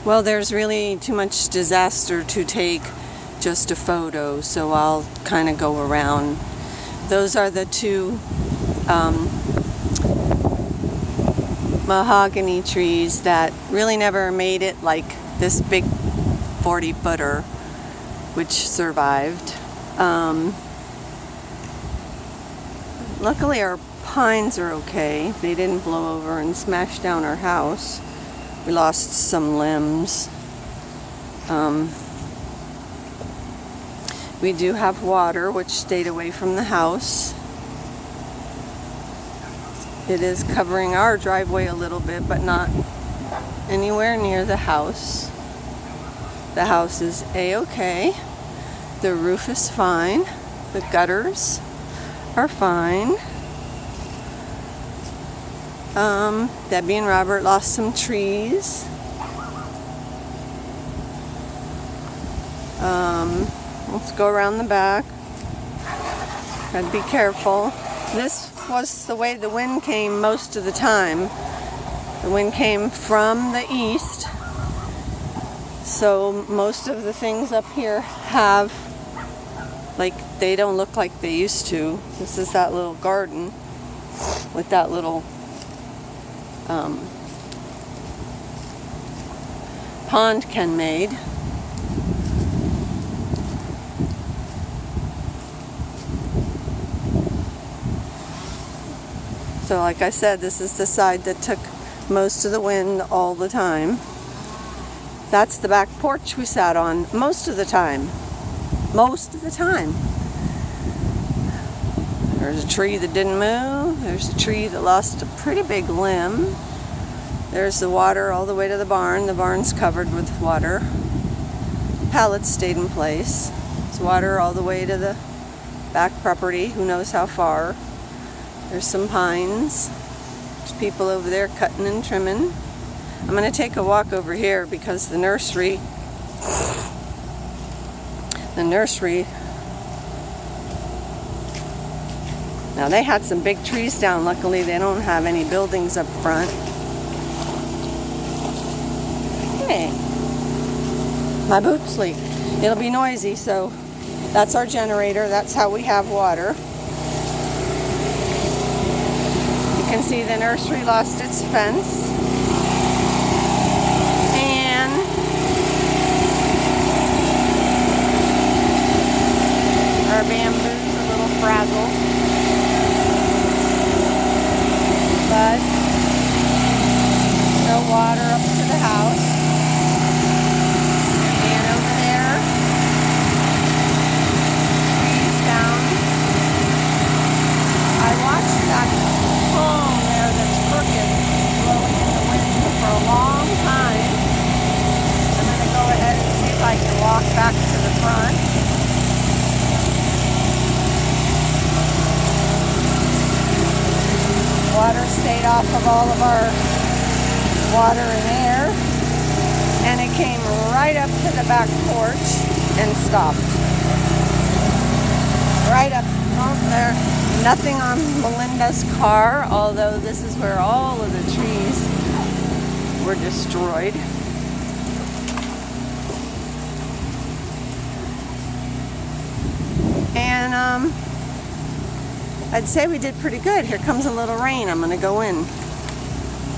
Well, there's really too much disaster to take just a photo, so I'll kind of go around. Those are the two mahogany trees that really never made it, like this big 40-footer, which survived. Luckily our pines are okay. They didn't blow over and smash down our house. We lost some limbs. We do have water, which stayed away from the house. It is covering our driveway a little bit, but not anywhere near the house. The house is a-okay. The roof is fine. The gutters are fine. Debbie and Robert lost some trees. Let's go around the back. Gotta be careful. This was the way the wind came most of the time. The wind came from the east, so most of the things up here have, like, they don't look like they used to. This is that little garden with that little pond Ken made. So like I said, this is the side that took most of the wind all the time. That's the back porch we sat on most of the time. Most of the time. There's a tree that didn't move. There's a tree that lost a pretty big limb. There's the water all the way to the barn. The barn's covered with water. Pallets stayed in place. There's water all the way to the back property. Who knows how far. There's some pines. There's people over there cutting and trimming. I'm going to take a walk over here because the nursery, now they had some big trees down. Luckily they don't have any buildings up front. Hey, my boots leak. It'll be noisy, so that's our generator. That's how we have water. You can see the nursery lost its fence. And our bamboo's a little frazzled. But no water up to the house. And over there, trees down. I watched that palm there that's crooked blowing in the wind for a long time. I'm going to go ahead and see if I can walk back to the front. Water stayed off of all of our water and air, and it came right up to the back porch and stopped. Right up there. Nothing on Melinda's car, although this is where all of the trees were destroyed. And I'd say we did pretty good. Here comes a little rain. I'm going to go in.